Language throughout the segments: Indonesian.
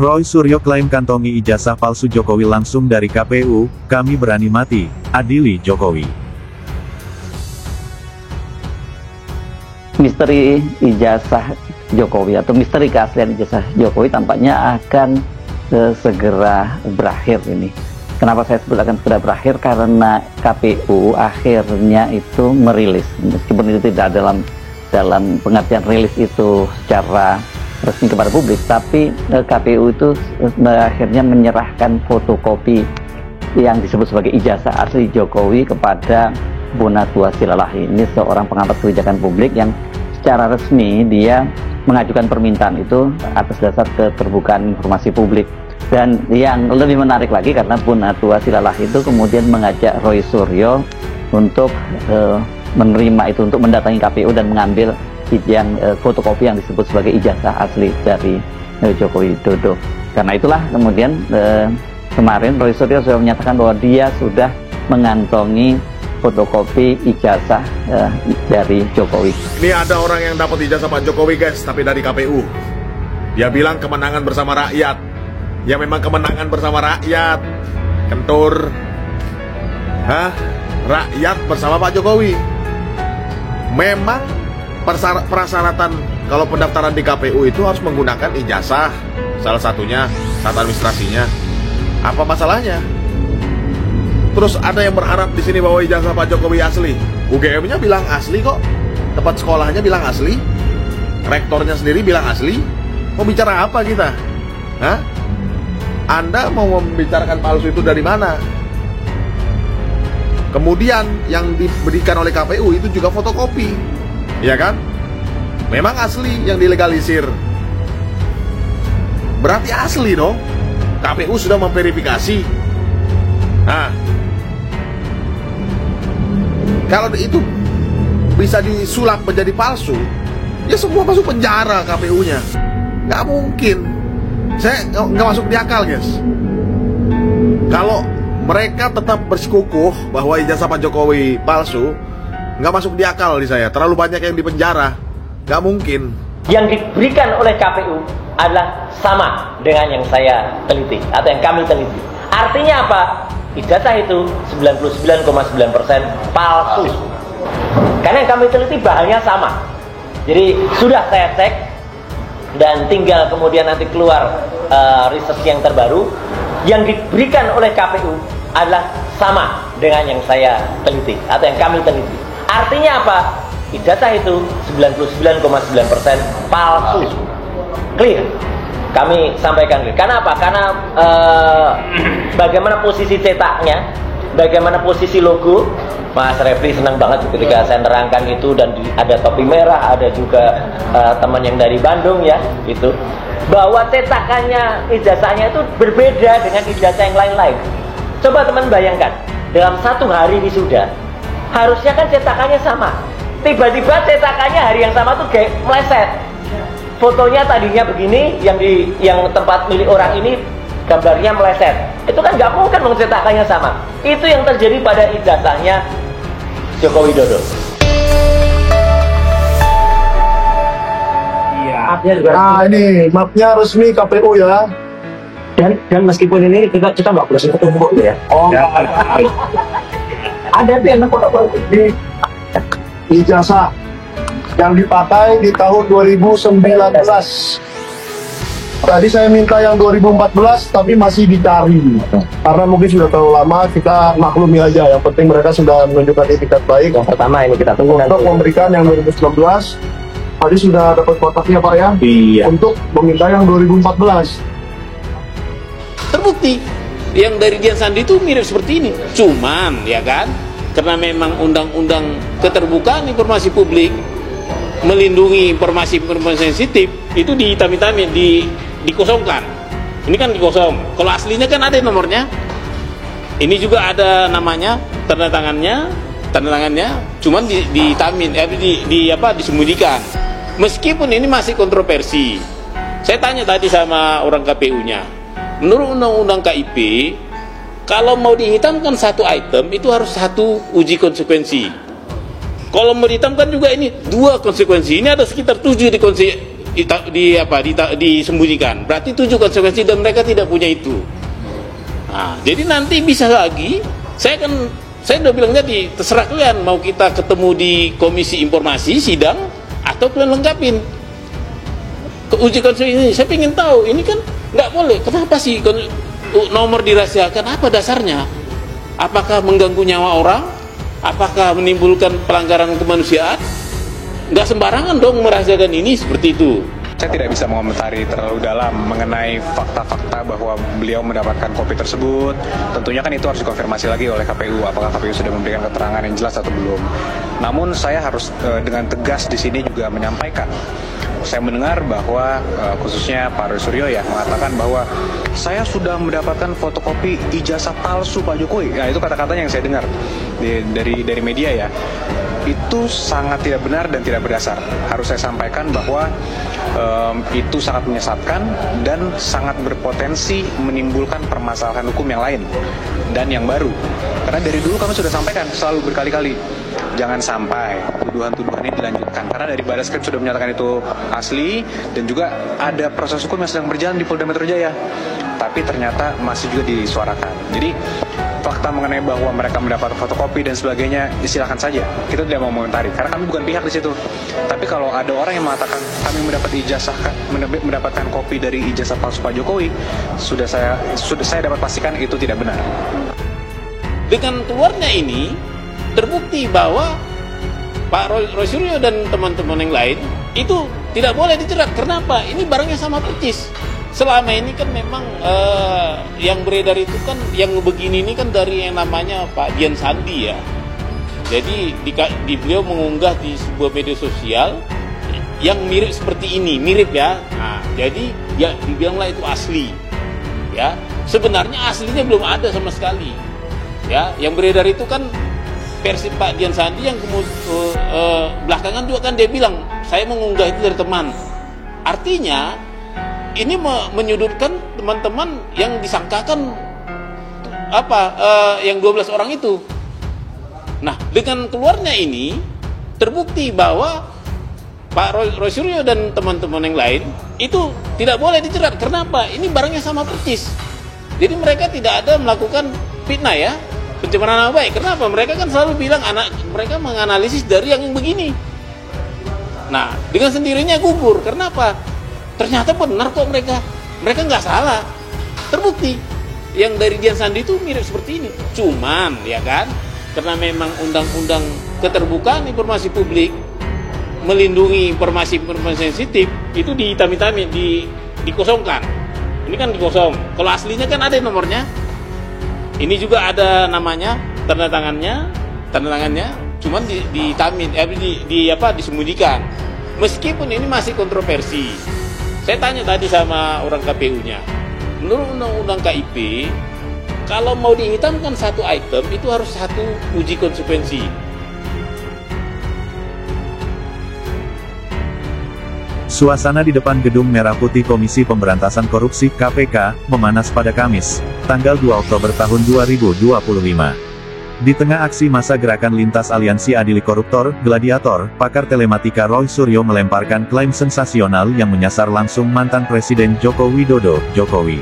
Roy Suryo klaim kantongi ijazah palsu Jokowi langsung dari KPU, kami berani mati, adili Jokowi. Misteri ijazah Jokowi atau misteri keaslian ijazah Jokowi tampaknya akan segera berakhir ini. Kenapa saya sebut akan segera berakhir? Karena KPU akhirnya itu merilis, meskipun itu tidak dalam pengertian rilis itu secara resmi kepada publik, tapi KPU itu akhirnya menyerahkan fotokopi yang disebut sebagai ijazah asli Jokowi kepada Bu Najwa Silalah. Ini seorang pengamat kebijakan publik yang secara resmi dia mengajukan permintaan itu atas dasar keterbukaan informasi publik. Dan yang lebih menarik lagi, karena Bu Najwa Silalah itu kemudian mengajak Roy Suryo untuk menerima itu, untuk mendatangi KPU dan mengambil yang fotokopi yang disebut sebagai ijazah asli dari Joko Widodo. Karena itulah kemudian kemarin Roy Suryo sudah menyatakan bahwa dia sudah mengantongi fotokopi ijazah dari Jokowi. Ini ada orang yang dapat ijazah Pak Jokowi guys, tapi dari KPU. Dia bilang kemenangan bersama rakyat. Ya memang kemenangan bersama rakyat. Kentur. Rakyat bersama Pak Jokowi. Memang persyaratan kalau pendaftaran di KPU itu harus menggunakan ijazah, salah satunya tata administrasinya. Apa masalahnya? Terus ada yang berharap di sini bahwa ijazah Pak Jokowi asli. UGM-nya bilang asli kok, tempat sekolahnya bilang asli, rektornya sendiri bilang asli. Mau bicara apa kita? Anda mau membicarakan palsu itu dari mana? Kemudian yang diberikan oleh KPU itu juga fotokopi, ya kan? Memang asli yang dilegalisir. Berarti asli dong. KPU sudah memverifikasi. Kalau itu bisa disulap menjadi palsu, ya semua masuk penjara KPU-nya. Nggak mungkin. Saya nggak masuk di akal, guys. Kalau mereka tetap bersikukuh bahwa ijazah Pak Jokowi palsu, nggak masuk di akal di saya. Terlalu banyak yang di penjara. Nggak mungkin. Yang diberikan oleh KPU adalah sama dengan yang saya teliti atau yang kami teliti. Artinya apa? Ijazah itu 99,9% palsu. Karena yang kami teliti bahannya sama. Jadi sudah saya cek dan tinggal kemudian nanti keluar research yang terbaru. Yang diberikan oleh KPU adalah sama dengan yang saya teliti atau yang kami teliti. Artinya apa? Ijazah itu 99,9% palsu. Clear? Kami sampaikan. Karena apa? Karena bagaimana posisi cetaknya, bagaimana posisi logo. Mas Refli senang banget ketika saya nerangkan itu, dan ada topi merah, ada juga teman yang dari Bandung ya, itu bahwa cetakannya, ijazahnya itu berbeda dengan ijazah yang lain-lain. Coba teman bayangkan, dalam satu hari wisuda, harusnya kan cetakannya sama. Tiba-tiba cetakannya hari yang sama tuh kayak meleset. Fotonya tadinya begini, yang tempat milik orang ini gambarnya meleset. Itu kan nggak mungkin mencetakannya sama. Itu yang terjadi pada ijazahnya Joko Widodo. Nah ini mapnya resmi KPU ya. Dan meskipun ini kita nggak boleh sentuh ya. Ada yang di ijazah yang dipakai di tahun 2019. Tadi saya minta yang 2014 tapi masih dicari. Karena mungkin sudah terlalu lama, kita maklumi aja. Yang penting mereka sudah menunjukkan etikat baik. Yang pertama ini kita tunggu untuk memberikan yang 2019. Tadi sudah dapat kotaknya Pak ya? Iya. Untuk meminta yang 2014. Terbukti yang dari Dian Sandi itu mirip seperti ini. Cuman ya kan, karena memang undang-undang keterbukaan informasi publik melindungi informasi sensitif, itu dihitam-hitamin, dikosongkan. Ini kan dikosong. Kalau aslinya kan ada nomornya. Ini juga ada namanya, tanda tangannya, cuman dihitamin, disembunyikan. Meskipun ini masih kontroversi. Saya tanya tadi sama orang KPU-nya. Menurut undang-undang KIP, kalau mau dihitamkan satu item itu harus satu uji konsekuensi. Kalau mau dihitamkan juga ini dua konsekuensi. Ini ada sekitar 7 di disembunyikan. Berarti 7 konsekuensi dan mereka tidak punya itu. Nah, jadi nanti bisa lagi, saya udah bilang tadi, terserah kalian mau kita ketemu di komisi informasi sidang atau kalian lengkapin uji konsekuensi ini. Saya ingin tahu, ini kan nggak boleh. Kenapa sih nomor dirahasiakan? Apa dasarnya? Apakah mengganggu nyawa orang? Apakah menimbulkan pelanggaran kemanusiaan? Nggak sembarangan dong merahasiakan ini seperti itu. Saya tidak bisa mengomentari terlalu dalam mengenai fakta-fakta bahwa beliau mendapatkan kopi tersebut. Tentunya kan itu harus dikonfirmasi lagi oleh KPU, apakah KPU sudah memberikan keterangan yang jelas atau belum. Namun saya harus dengan tegas di sini juga menyampaikan. Saya mendengar bahwa khususnya Pak Roy Suryo ya mengatakan bahwa saya sudah mendapatkan fotokopi ijazah palsu Pak Jokowi. Nah, itu kata-katanya yang saya dengar dari media ya. Itu sangat tidak benar dan tidak berdasar. Harus saya sampaikan bahwa itu sangat menyesatkan dan sangat berpotensi menimbulkan permasalahan hukum yang lain dan yang baru. Karena dari dulu kami sudah sampaikan selalu berkali-kali, jangan sampai tuduhan-tuduhan ini dilanjutkan. Karena dari Barreskrim sudah menyatakan itu asli dan juga ada proses hukum yang sedang berjalan di Polda Metro Jaya. Tapi ternyata masih juga disuarakan. Jadi fakta mengenai bahwa mereka mendapat fotokopi dan sebagainya, silakan saja. Kita tidak mau mengomentari karena kami bukan pihak di situ. Tapi kalau ada orang yang mengatakan kami mendapatkan kopi dari ijazah palsu Pak Jokowi, sudah saya dapat pastikan itu tidak benar. Dengan keluarnya ini terbukti bahwa Pak Roy Suryo dan teman-teman yang lain itu tidak boleh dijerat. Kenapa? Ini barangnya sama persis. Selama ini kan memang yang beredar itu kan yang begini ini kan dari yang namanya Pak Dian Sandi ya. Jadi beliau mengunggah di sebuah media sosial yang mirip seperti ini, mirip ya. Nah, jadi ya dibilanglah itu asli. Ya, sebenarnya aslinya belum ada sama sekali. Ya, yang beredar itu kan versi Pak Dian Sandi yang belakangan juga kan dia bilang saya mengunggah itu dari teman. Artinya ini menyudutkan teman-teman yang disangkakan yang 12 orang itu. Nah, dengan keluarnya ini terbukti bahwa Pak Roy Suryo dan teman-teman yang lain itu tidak boleh dijerat. Kenapa? Ini barangnya sama persis. Jadi mereka tidak ada melakukan fitnah ya, pencemaran nama baik. Kenapa? Mereka kan selalu bilang mereka menganalisis dari yang begini. Nah, dengan sendirinya gugur. Kenapa? Ternyata benar kok mereka nggak salah. Terbukti yang dari Dian Sandi itu mirip seperti ini. Cuman ya kan, karena memang undang-undang keterbukaan informasi publik melindungi informasi sensitif itu dihitam-hitami, dikosongkan. Ini kan dikosong. Kalau aslinya kan ada nomornya. Ini juga ada namanya, tanda tangannya, cuman disembunyikan. Meskipun ini masih kontroversi. Saya tanya tadi sama orang KPU-nya, menurut undang-undang KIP, kalau mau dihitamkan satu item itu harus satu uji konsekuensi. Suasana di depan Gedung Merah Putih Komisi Pemberantasan Korupsi KPK memanas pada Kamis, tanggal 2 Oktober tahun 2025. Di tengah aksi massa gerakan lintas aliansi adili koruptor, gladiator, pakar telematika Roy Suryo melemparkan klaim sensasional yang menyasar langsung mantan Presiden Joko Widodo, Jokowi.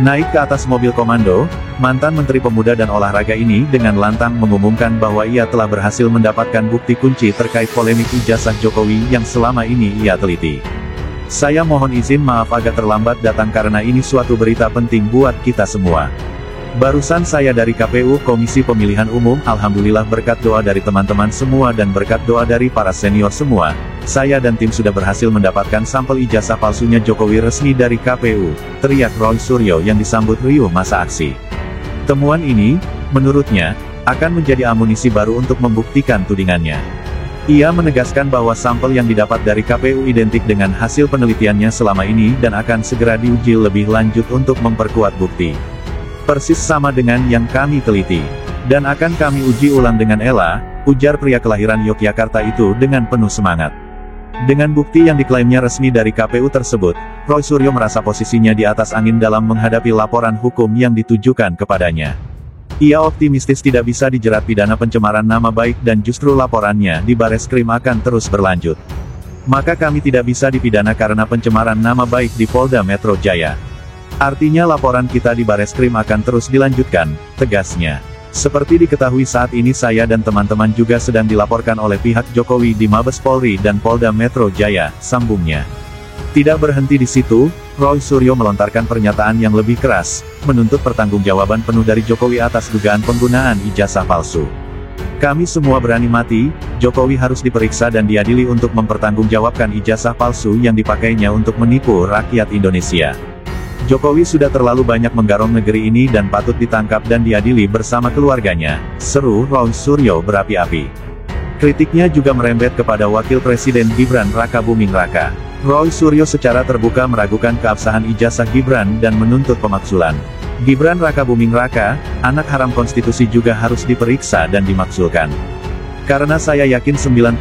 Naik ke atas mobil komando, mantan Menteri Pemuda dan Olahraga ini dengan lantang mengumumkan bahwa ia telah berhasil mendapatkan bukti kunci terkait polemik ijazah Jokowi yang selama ini ia teliti. Saya mohon izin maaf agak terlambat datang karena ini suatu berita penting buat kita semua. Barusan saya dari KPU Komisi Pemilihan Umum, alhamdulillah berkat doa dari teman-teman semua dan berkat doa dari para senior semua, saya dan tim sudah berhasil mendapatkan sampel ijazah palsunya Jokowi resmi dari KPU, teriak Roy Suryo yang disambut riuh masa aksi. Temuan ini, menurutnya, akan menjadi amunisi baru untuk membuktikan tudingannya. Ia menegaskan bahwa sampel yang didapat dari KPU identik dengan hasil penelitiannya selama ini dan akan segera diuji lebih lanjut untuk memperkuat bukti. Persis sama dengan yang kami teliti. Dan akan kami uji ulang dengan Ella, ujar pria kelahiran Yogyakarta itu dengan penuh semangat. Dengan bukti yang diklaimnya resmi dari KPU tersebut, Roy Suryo merasa posisinya di atas angin dalam menghadapi laporan hukum yang ditujukan kepadanya. Ia optimistis tidak bisa dijerat pidana pencemaran nama baik dan justru laporannya di Barreskrim akan terus berlanjut. maka kami tidak bisa dipidana karena pencemaran nama baik di Polda Metro Jaya. Artinya laporan kita di Bareskrim akan terus dilanjutkan, tegasnya. Seperti diketahui saat ini saya dan teman-teman juga sedang dilaporkan oleh pihak Jokowi di Mabes Polri dan Polda Metro Jaya, sambungnya. Tidak berhenti di situ, Roy Suryo melontarkan pernyataan yang lebih keras, menuntut pertanggungjawaban penuh dari Jokowi atas dugaan penggunaan ijazah palsu. Kami semua berani mati, Jokowi harus diperiksa dan diadili untuk mempertanggungjawabkan ijazah palsu yang dipakainya untuk menipu rakyat Indonesia. Jokowi sudah terlalu banyak menggarong negeri ini dan patut ditangkap dan diadili bersama keluarganya, seru Roy Suryo berapi-api. Kritiknya juga merembet kepada Wakil Presiden Gibran Rakabuming Raka. Roy Suryo secara terbuka meragukan keabsahan ijazah Gibran dan menuntut pemaksulan. Gibran Rakabuming Raka, anak haram konstitusi juga harus diperiksa dan dimaksulkan. Karena saya yakin 95,5%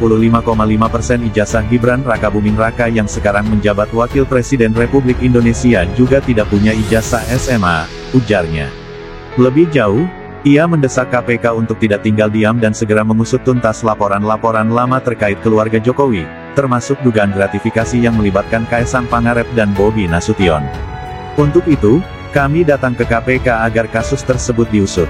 ijazah Gibran Rakabuming Raka yang sekarang menjabat Wakil Presiden Republik Indonesia juga tidak punya ijazah SMA, ujarnya. Lebih jauh, ia mendesak KPK untuk tidak tinggal diam dan segera mengusut tuntas laporan-laporan lama terkait keluarga Jokowi, termasuk dugaan gratifikasi yang melibatkan Kaesang Pangarep dan Bobi Nasution. Untuk itu, kami datang ke KPK agar kasus tersebut diusut.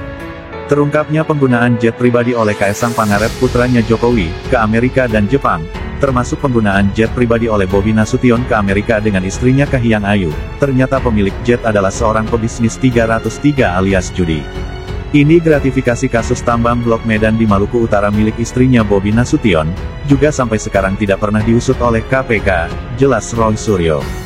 Terungkapnya penggunaan jet pribadi oleh Kaesang Pangarep putranya Jokowi, ke Amerika dan Jepang, termasuk penggunaan jet pribadi oleh Bobi Nasution ke Amerika dengan istrinya Kahiyang Ayu. Ternyata pemilik jet adalah seorang pebisnis 303 alias judi. Ini gratifikasi kasus tambang Blok Medan di Maluku Utara milik istrinya Bobi Nasution, juga sampai sekarang tidak pernah diusut oleh KPK, jelas Roy Suryo.